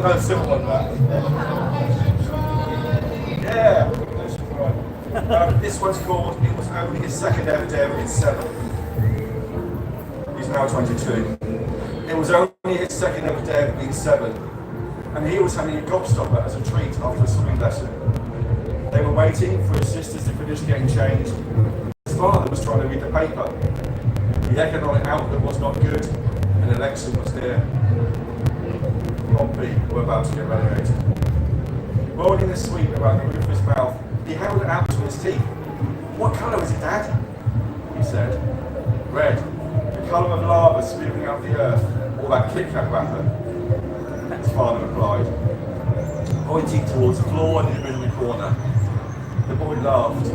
no simple one, that. Yeah. This one's called, it was only his second ever day of his 7th. He's now 22. It was only his second ever day of being 7. And he was having a gobstopper as a treat after a swimming lesson. They were waiting for his sisters to finish getting changed. His father was trying to read the paper. The economic outlook was not good, and an election was near. Pompey were about to get relegated. Rolling the sweet around the roof of his mouth, he held it out to his teeth. "What colour is it, Dad?" he said. "Red, the colour of lava spewing out the earth, or that Kit Kat wrapper," his father replied, pointing towards the floor in the middle of the corner. The boy laughed.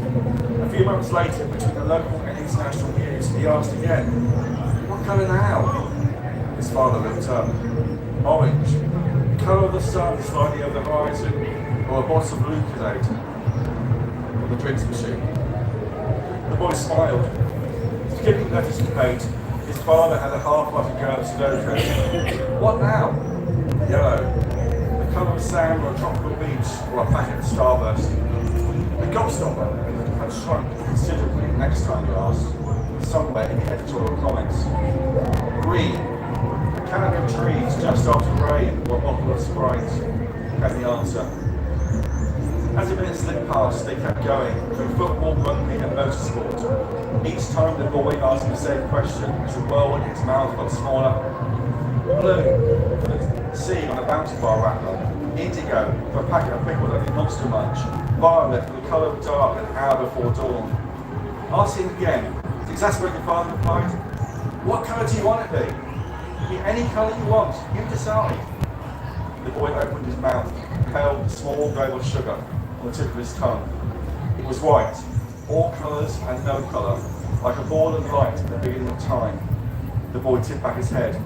A few months later, between the local and international news, he asked again, "What colour now?" His father looked up. "Orange, the colour of the sun sliding over the horizon, or a bottle of Lucozade, or the drinks machine." The boy smiled. Skipping letters to paint, his father had a half-button go at Sudoku. "What now?" "Yellow, the colour of sand or a tropical beach, or a packet of Starburst." The gobstopper had shrunk considerably next time he asked, somewhere in the editorial comments. "Green, a canopy of trees just after rain, or a bottle of Sprite," had the answer. As the minutes slipped past, they kept going, through football, rugby and motorsport. Each time the boy asked the same question, as the world in his mouth got smaller. Blue, for the sea on a Bounty Bar wrapper. Indigo, for a packet of pickles like Monster Munch. Violet, for the colour of dark an hour before dawn. Ask him again. The exasperated father replied, "What colour do you want it to be? Be any colour you want, you decide." The boy opened his mouth, held a small globe of sugar on the tip of his tongue. It was white, all colours and no colour, like a ball of light at the beginning of time. The boy tipped back his head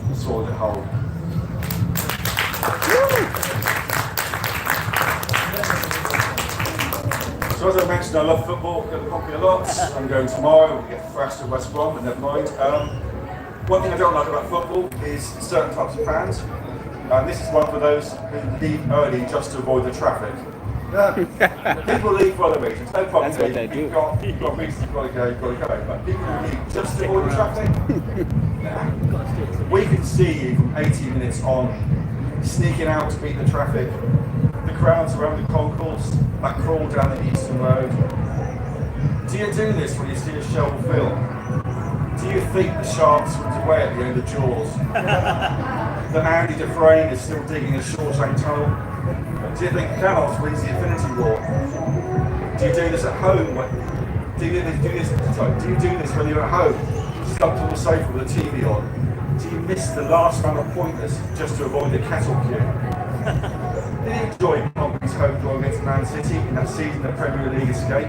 and swallowed it whole. So as I mentioned, I love football, I go to Pompey a lot. I'm going tomorrow, we get thrashed at West Brom, but never mind. One thing I don't like about football is certain types of fans. And this is one for those who leave early just to avoid the traffic. People leave for other reasons, no problem. That's what they do. You've got reasons, you've got to go. But people who leave just to avoid the traffic, nah. We can see you from 80 minutes on, sneaking out to beat the traffic. The crowds around the concourse that crawl down the Eastern Road. Do you do this when you see a show or film? Do you think the shark swims away at the end of Jaws? That Andy Dufresne is still digging a Shawshank tunnel? Do you think Thanos wins the Infinity War? Do you do this at home? Do you do this when you're at home, stuck on the sofa with the TV on? Do you miss the last round of pointers just to avoid the kettle queue? Did you enjoy Pompey's home draw against Man City in that season of Premier League escape?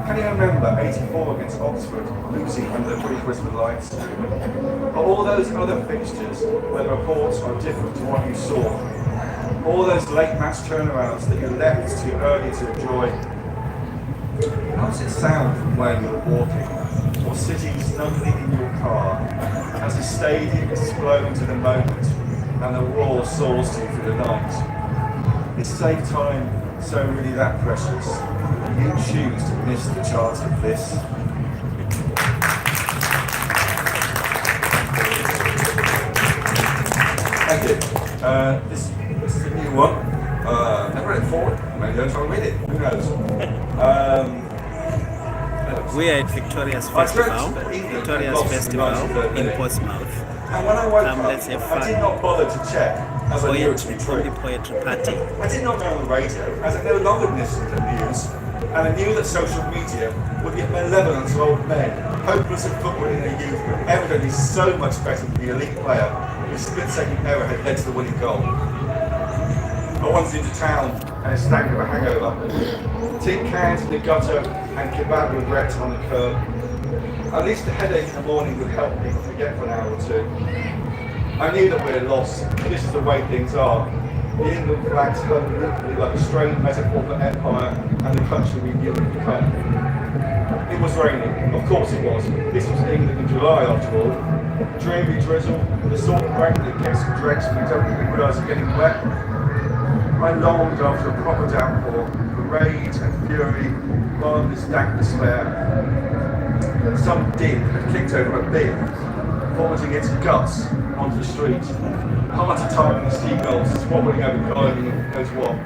Can you remember 84 against Oxford, losing under the pre-Christmas lights? But all those other fixtures where the reports are different to what you saw, all those late match turnarounds that you left too early to enjoy. How does it sound from where you're walking, or sitting snugly in your car, as the stadium is flowing to the moment and the roar soars to you through the night? Is save time so really that precious? You choose to miss the chance of this. Thank you. This is a new one. Never read it before. Maybe don't try to read it. Who knows? We are at Victoria's Festival in Portsmouth. And when I woke up, let's have fun. I did not bother to check, as I knew it to be true. Poetry party. I did not go on the radio, as I no longer listened to the news, and I knew that social media would be malevolent to old men, hopeless at football in their youth, but evidently so much better than the elite player whose split-second error had led to the winning goal. I wandered into town and it stank of a hangover. Tin cans in the gutter and kebab regrets on the curb. At least the headache in the morning would help people forget for an hour or two. I knew that we had lost, but this is the way things are. The England flags hung literally like a strange metaphor for empire and the country we knew it become. It was raining. Of course it was. This was England in July, after all. Dreary drizzle, the sort of rain that gets you drenched and you don't even realise you're getting wet. I longed after a proper downpour, for rage and fury, rather than this dank despair. Some din had kicked over a bin, vomiting its guts onto the street. Party time in the seagulls swabbling over gardening and knows what.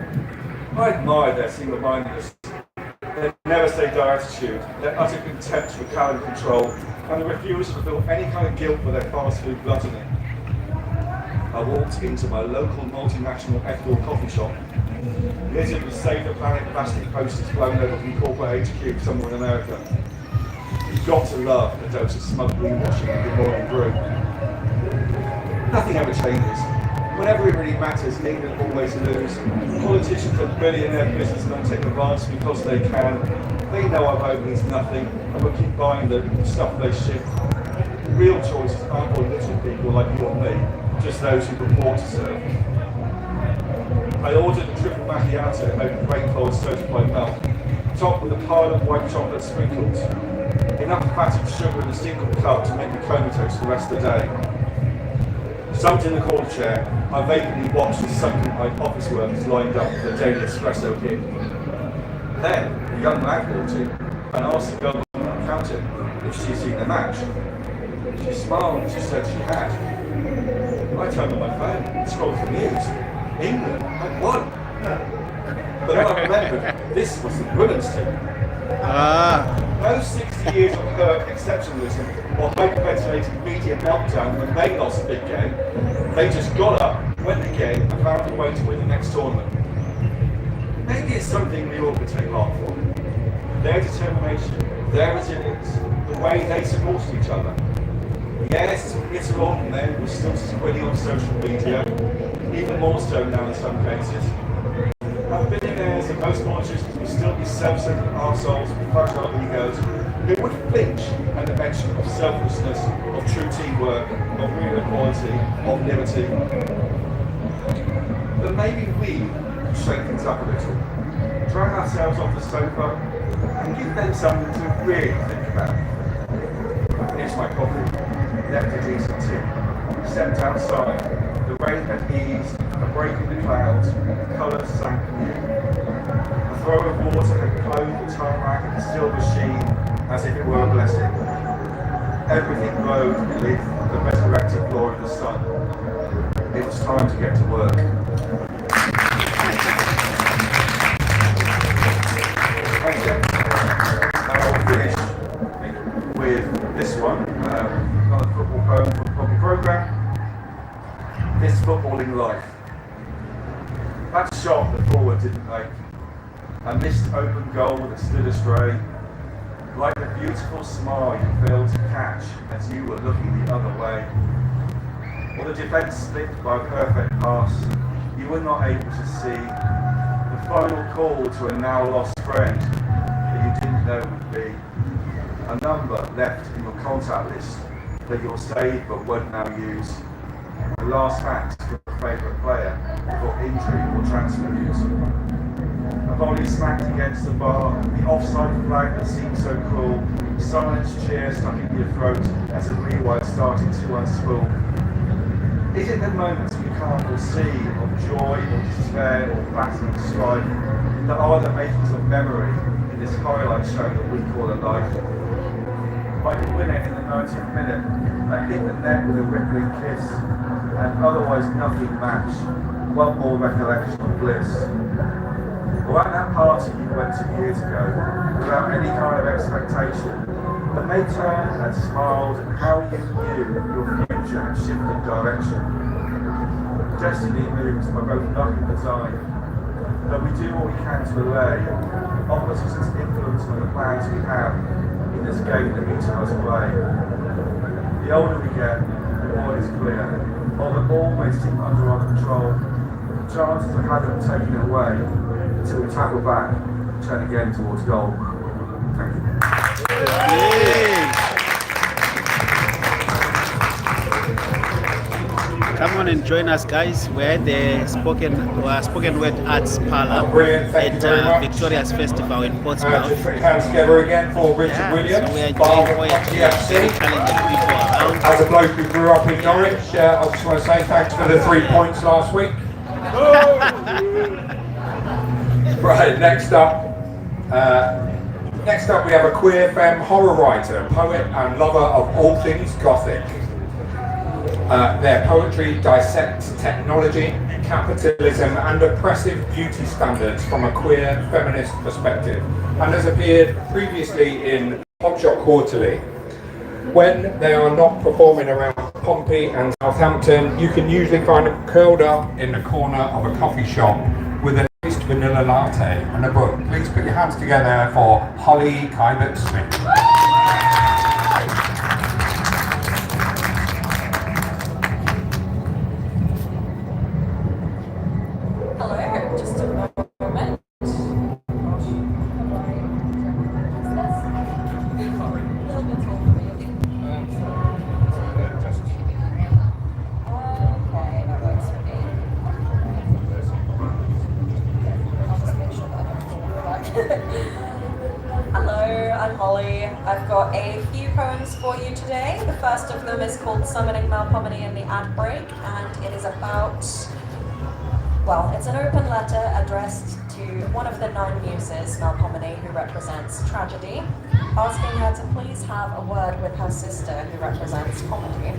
I admired their single-mindedness, their never-say-die attitude, their utter contempt for calorie control, and the refusal to feel any kind of guilt for their fast food gluttony. I walked into my local multinational ethical coffee shop, littered with Save the Planet plastic posters blown over from corporate HQ somewhere in America. You've got to love a dose of smug greenwashing and good morning brew. Nothing ever changes. Whenever it really matters, England always lose. Politicians and billionaire businessmen take advantage because they can. They know our vote means nothing, and we'll keep buying the stuff they ship. Real choices aren't for little people like you or me, just those who purport to serve. I ordered a triple macchiato over rainfall certified milk, topped with a pile of white chocolate sprinkles. Enough fatty sugar in a single cup to make me comatose for the rest of the day. Sunk in the corner chair, I vacantly watched the sunken-eyed office workers lined up for the daily espresso hit. Then, a young lad walked in and asked the girl on the counter if she'd seen the match. She smiled and she said she had. I turned on my phone and scrolled through the news. England had won. But then I remembered this was the women's team. No 60 years of hurt exceptionalism or hyperventilated media meltdown when they lost a big game. They just got up, went again, and found a way to win the next tournament. Maybe it's something we all could take heart for. Their determination, their resilience, the way they supported each other. Yes, it's a lot of men were still squinting on social media, even more so now in some cases. And billionaires and most politicians will still be self-centered arseholes with fragile egos who would flinch at the mention of selflessness, of true teamwork, of real equality, of liberty. But maybe we could shake things up a little, drag ourselves off the sofa, and give them something to really think about. Here's my coffee, left a decent tip, stepped outside, the rain had eased, a break in the clouds, colours sank new. A throw of water had clothed the tarmac in a silver sheen, as if it were a blessing. Everything glowed beneath the resurrected glory of the sun. It was time to get to work. I'll finish with this one, another football poem from the Poppy programme. This footballing life. That shot the forward didn't make. A missed open goal that stood astray. Like the beautiful smile you failed to catch as you were looking the other way. Or the defence slipped by a perfect pass. You were not able to see the final call to a now lost friend that you didn't know would be. A number left in your contact list that you'll save but won't now use. The last fact for a favourite player for injury or transfer news. A volley smacked against the bar, the offside flag that seemed so cruel, silent cheer stuck in your throat as the rewind started to unspool. Is it the moments we can't foresee of joy or despair or battling strife that are the makings of memory in this highlight show that we call a life? Like a winner in the 90th minute that hit the net with a rippling kiss, and otherwise nothing matched, one more recollection of bliss. Or at that party you went to years ago, without any kind of expectation, and they turned and smiled at how you knew your future had shifted direction. Destiny moves by both luck and design, though we do what we can to allay opposition's influence on the plans we have in this game that each of us play. The older we get, the more it is clear, while the ball may seem under our control, the chances of having it taken away until we tackle back, turn again towards goal. Thank you. Come on and join us, guys. We're at the spoken word arts parlor Brilliant, thank you very at much. Victoria's Festival in Portsmouth. Just put your hands together again for Richard Williams. So we are enjoying poetry, challenging people around. As a bloke who grew up in Norwich, I just want to say thanks for the 3 points last week. Right, next up we have a queer femme horror writer, poet and lover of all things Gothic. Their poetry dissects technology, capitalism and oppressive beauty standards from a queer feminist perspective and has appeared previously in Pop Shop Quarterly. When they are not performing around Pompey and Southampton, you can usually find them curled up in the corner of a coffee shop with an iced vanilla latte and a book. Please put your hands together for Holly Kybert-Smith. Hello, just a moment. Okay, that works for me. I'll just make sure that I don't fall back. Hello, I'm Holly. I've got a few poems for you today. The first of them is called Summoning Melpomene in the Ad Break, and it is about, well, it's an open letter addressed to one of the 9 muses, Melpomene, who represents tragedy, asking her to please have a word with her sister, who represents comedy.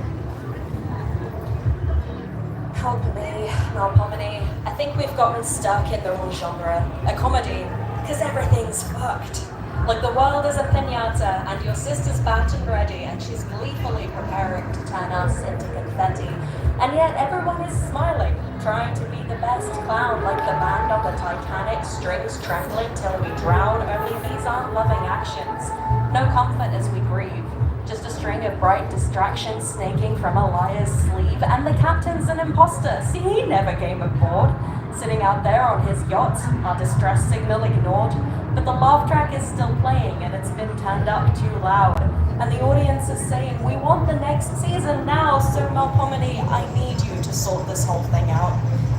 Help me, Melpomene. I think we've gotten stuck in the wrong genre, a comedy, because everything's fucked. Like the world is a piñata, and your sister's battered ready, and she's gleefully preparing to turn us into confetti. And yet everyone is smiling, trying to be the best clown, like the band on the Titanic, strings trembling till we drown. Only these aren't loving actions. No comfort as we grieve. Just a string of bright distractions snaking from a liar's sleeve. And the captain's an imposter. See, he never came aboard. Sitting out there on his yacht, our distress signal ignored. But the laugh track is still playing and it's been turned up too loud. And the audience is saying, we want the next season now, so Melpomene, I need you to sort this whole thing out.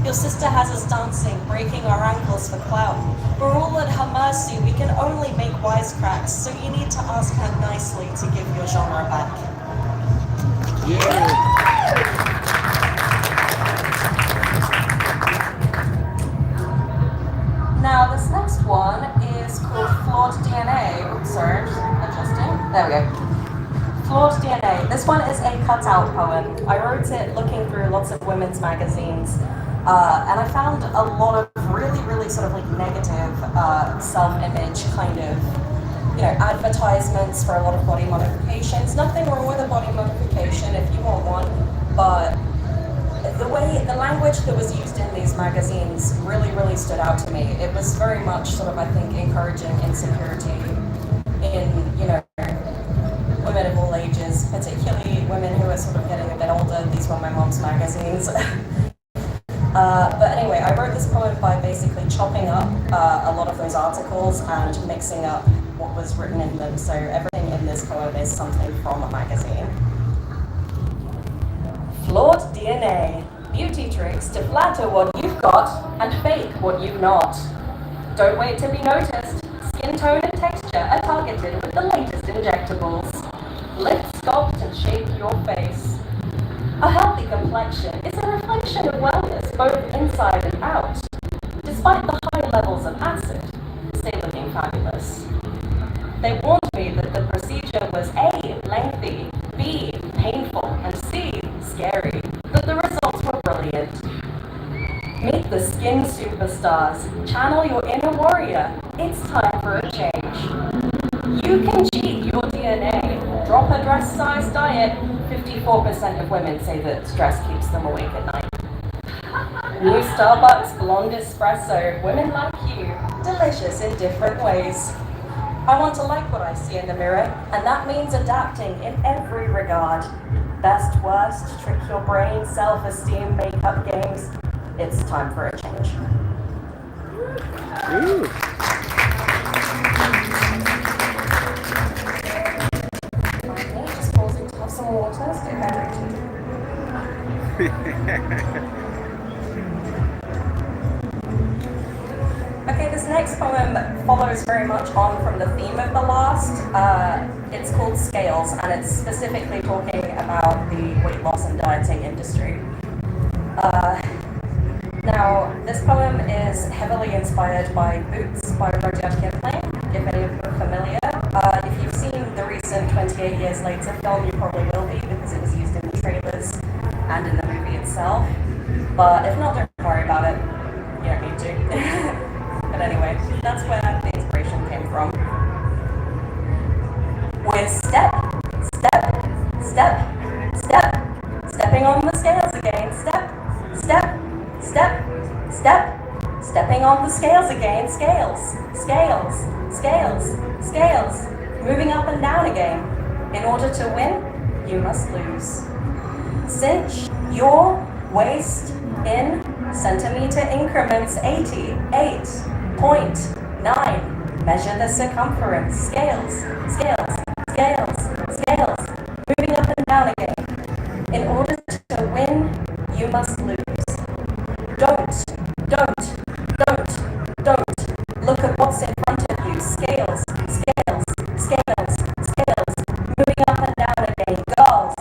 Your sister has us dancing, breaking our ankles for clout. We're all at her mercy, we can only make wisecracks, so you need to ask her nicely to give your genre back. Now this next one is called Flawed DNA. Oops, sorry, adjusting. There we go. Flawed DNA. This one is a cutout poem. I wrote it looking through lots of women's magazines, and I found a lot of really sort of like negative self-image kind of, advertisements for a lot of body modifications. Nothing wrong with a body modification if you want one, but the language that was used in these magazines really stood out to me. It was very much sort of, I think, encouraging insecurity in, women of all ages, particularly women who are sort of getting a bit older. These were my mom's magazines. But anyway, I wrote this poem by basically chopping up a lot of those articles and mixing up what was written in them. So everything in this poem is something from a magazine. Flawed DNA. Beauty tricks to flatter what you've got and fake what you've not. Don't wait to be noticed. Skin tone and texture are targeted with the latest injectables. Lift, sculpt and shape your face. A healthy complexion is a reflection of wellness both inside and out. Despite the high levels of acid, stay looking fabulous. They warned me that the procedure was A, lengthy, B, painful, and C, scary, but the results were brilliant. Meet the skin superstars. Channel your inner warrior. It's time for a change. You can cheat your DNA. Drop a dress size diet. 54% of women say that stress keeps them awake at night. New Starbucks blonde espresso. Women like you. Delicious in different ways. I want to like what I see in the mirror, and that means adapting in every regard. Best, worst, trick your brain, self-esteem, makeup games. It's time for a change. Ooh. Okay, just pausing to have some water, stay hydrated. Okay, this next poem follows very much on from the theme of the last. It's called Scales, and it's specifically talking about the weight loss and dieting industry. Now, this poem is heavily inspired by Boots by Rudyard Kipling, if any of you are familiar. If you've seen the recent 28 Years Later film, you probably will be, because it was used in the trailers and in the movie itself. But if not, don't worry about it. You don't need to. But anyway, that's where the inspiration came from. With stepping on the scales again, stepping on the scales again, scales, moving up and down again. In order to win, you must lose. Cinch your waist in centimeter increments, 88.9. Measure the circumference, scales, moving up and down again. In order to win, you must lose. Don't look at what's in front of you. Scales, moving up and down again. Girls,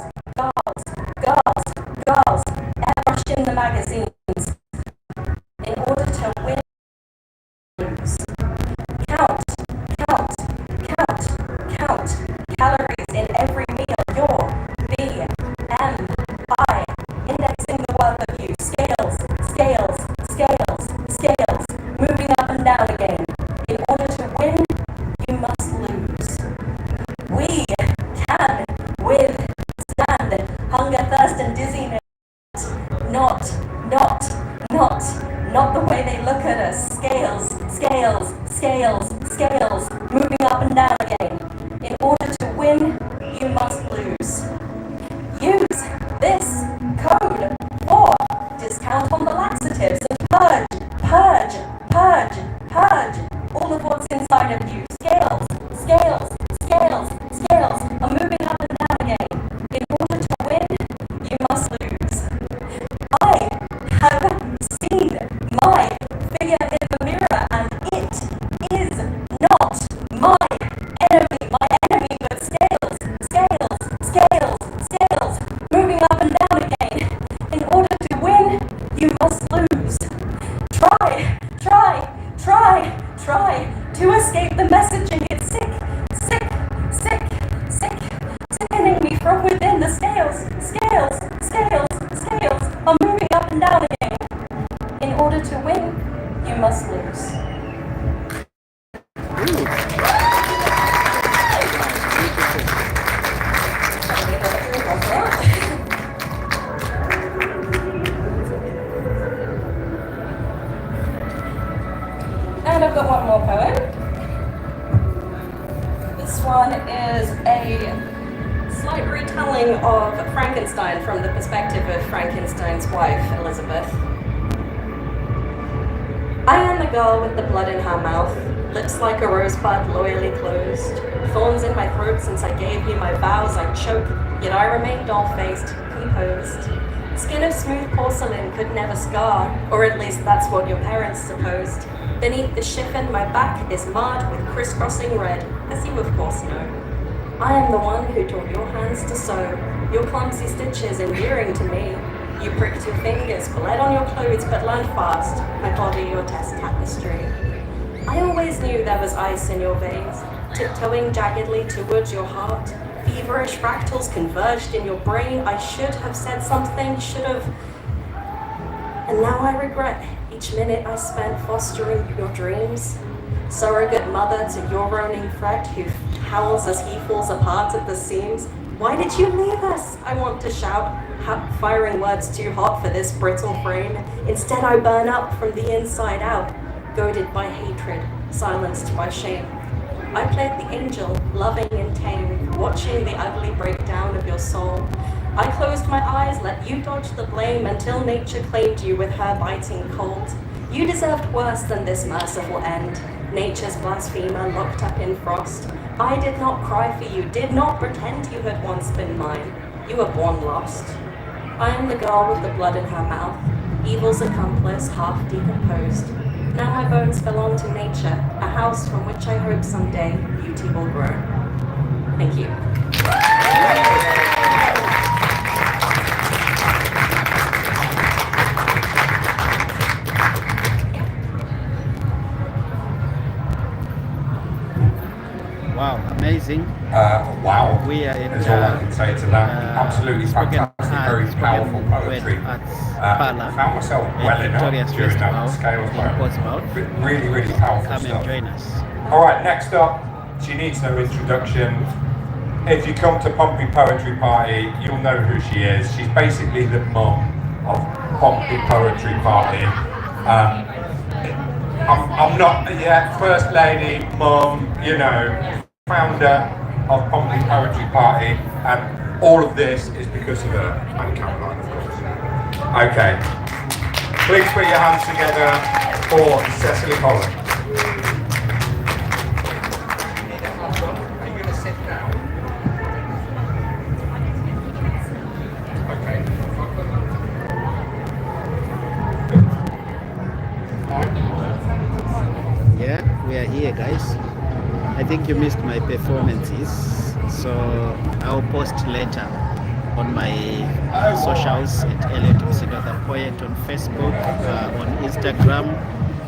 airbrush in the magazines. In order to win, lose. Count calories in every meal. Your BMI, indexing the worth of you. Scales, moving up and down again. In order to win, you must lose. We can withstand hunger, thirst, and dizziness. Not the way they look at us. Scales, moving up and down again. In order to win, you must lose. Use this code for discount on the laxatives and purge all of what's inside of you. Scales are moving up and down again. In order to win, you must lose. I have seen my figure in the mirror, and it is not my enemy, but scales, moving up and down again. In order to win, you must lose. Try to escape the messaging. It's sickening me from within. The scales are moving up and down again. In order to win, you must lose. And I've got one more poem. This one is a slight retelling of Frankenstein from the perspective of Frankenstein's wife, Elizabeth. I am the girl with the blood in her mouth, lips like a rosebud loyally closed, thorns in my throat since I gave you my vows I choke, yet I remain doll-faced, composed. Skin of smooth porcelain could never scar, or at least that's what your parents supposed. Beneath the chiffon, my back is marred with crisscrossing red, as you of course know. I am the one who taught your hands to sew, your clumsy stitches endearing to me. You pricked your fingers, bled on your clothes, but learned fast, my body your test tapestry. I always knew there was ice in your veins, tiptoeing jaggedly towards your heart. Feverish fractals converged in your brain. I should have said something, and now I regret each minute I spent fostering your dreams. Surrogate mother to your roaning fret, who howls as he falls apart at the seams. Why did you leave us? I want to shout, firing words too hot for this brittle frame. Instead I burn up from the inside out, goaded by hatred, silenced by shame. I played the angel, loving and tame, watching the ugly breakdown of your soul. I closed my eyes, let you dodge the blame, until nature claimed you with her biting cold. You deserved worse than this merciful end, nature's blasphemer locked up in frost. I did not cry for you, did not pretend you had once been mine. You were born lost. I am the girl with the blood in her mouth, evil's accomplice, half decomposed. Now my bones belong to nature, a house from which I hope someday beauty will grow. Thank you. Wow, amazing. Wow. We are in That's all I can say to that. Absolutely spoken fantastic, art, very spoken powerful poetry. word arts I parlour found myself at welling up Victoria's during that Festival scales in moment. Portsmouth. Really, really powerful Come stuff. and join us. All right, next up, she needs no introduction. If you come to Pompey Poetry Party, you'll know who she is. She's basically the mum of Pompey Poetry Party. I'm not yet first lady, mum, you know, founder of Pompey Poetry Party, and all of this is because of her, and Caroline, of course. Okay, please put your hands together for Cecily Holland. Are you going to sit down? Okay. Yeah, we are here, guys. I think you missed my performances, so I'll post later on my socials at Elliot Msindo The Poet on Facebook, on Instagram,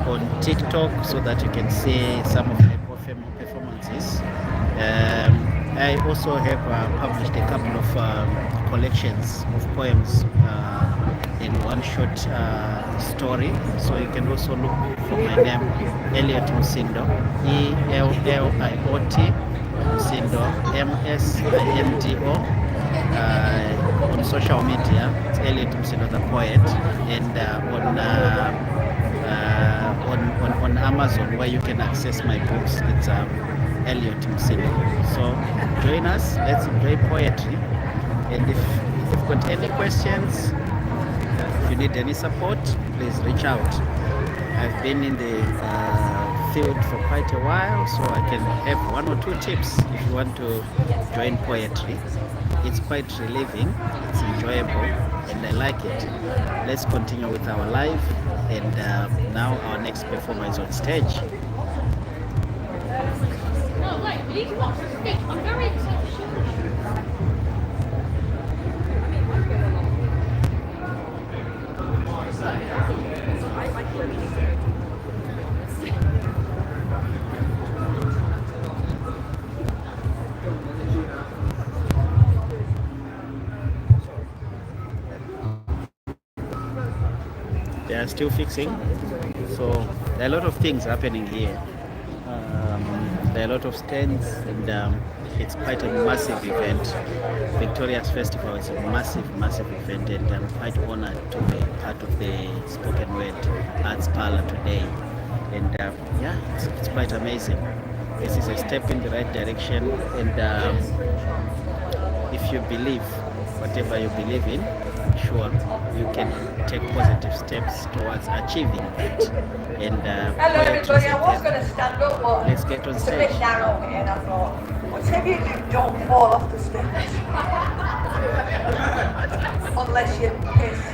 on TikTok, so that you can see some of my performances. I also have published a couple of collections of poems in one short story, so you can also look for my name, Elliot Msindo, Elliot Msindo, Msindo, on social media. It's Elliot Msindo The Poet, and on Amazon, where you can access my books, it's Elliot Msindo. So join us, let's enjoy poetry, and if you've got any questions, if you need any support, please reach out. I've been in the field for quite a while, so I can have one or two tips if you want to join poetry. It's quite relieving, it's enjoyable, and I like it. Let's continue with our live, and now our next performer is on stage. No, wait, we need to watch the speech. I'm very excited. They are still fixing, so there are a lot of things happening here. There are a lot of stands, and it's quite a massive event. Victoria's Festival is a massive event, and I'm quite honored to be part of the spoken word arts parlor today. And yeah, it's quite amazing. This is a step in the right direction, and if you believe whatever you believe in, sure, you can take positive steps towards achieving that. And hello everybody, I was going to stand up, but let's get on it's a bit stage. narrow here, and I thought, whatever you do, don't fall off the stairs. Unless you're pissed.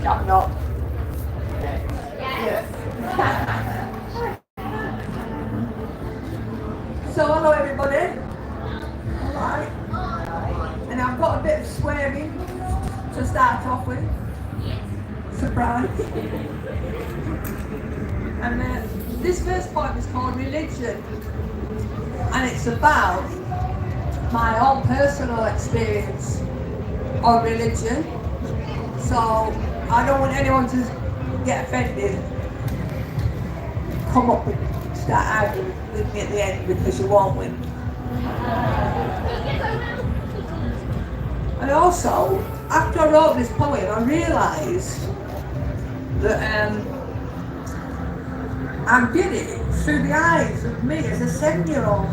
I'm not. So hello everybody. Alright. And I've got a bit of swearing to start off with. Surprise. And this first poem is called Religion. And it's about my own personal experience of religion. So I don't want anyone to get offended. Come up and start arguing with me at the end, because you won't win. And also, after I wrote this poem, I realised that I did it through the eyes of me as a 7-year-old,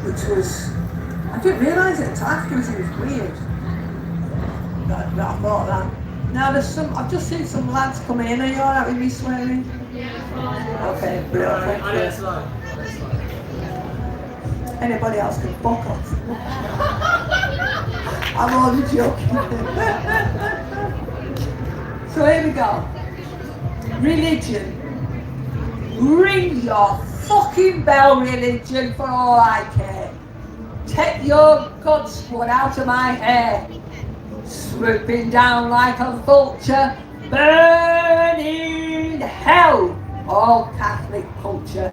which was, I didn't realise it until afterwards. It was weird that I thought that. Now there's I've just seen some lads come in. Are you alright with me swearing? Okay, brilliant. Thank you. Anybody else can fuck off. I'm only joking. So here we go. Religion. Ring your fucking bell, religion, for all I care. Take your God's one out of my hair. Swooping down like a vulture, burning hell, all Catholic culture.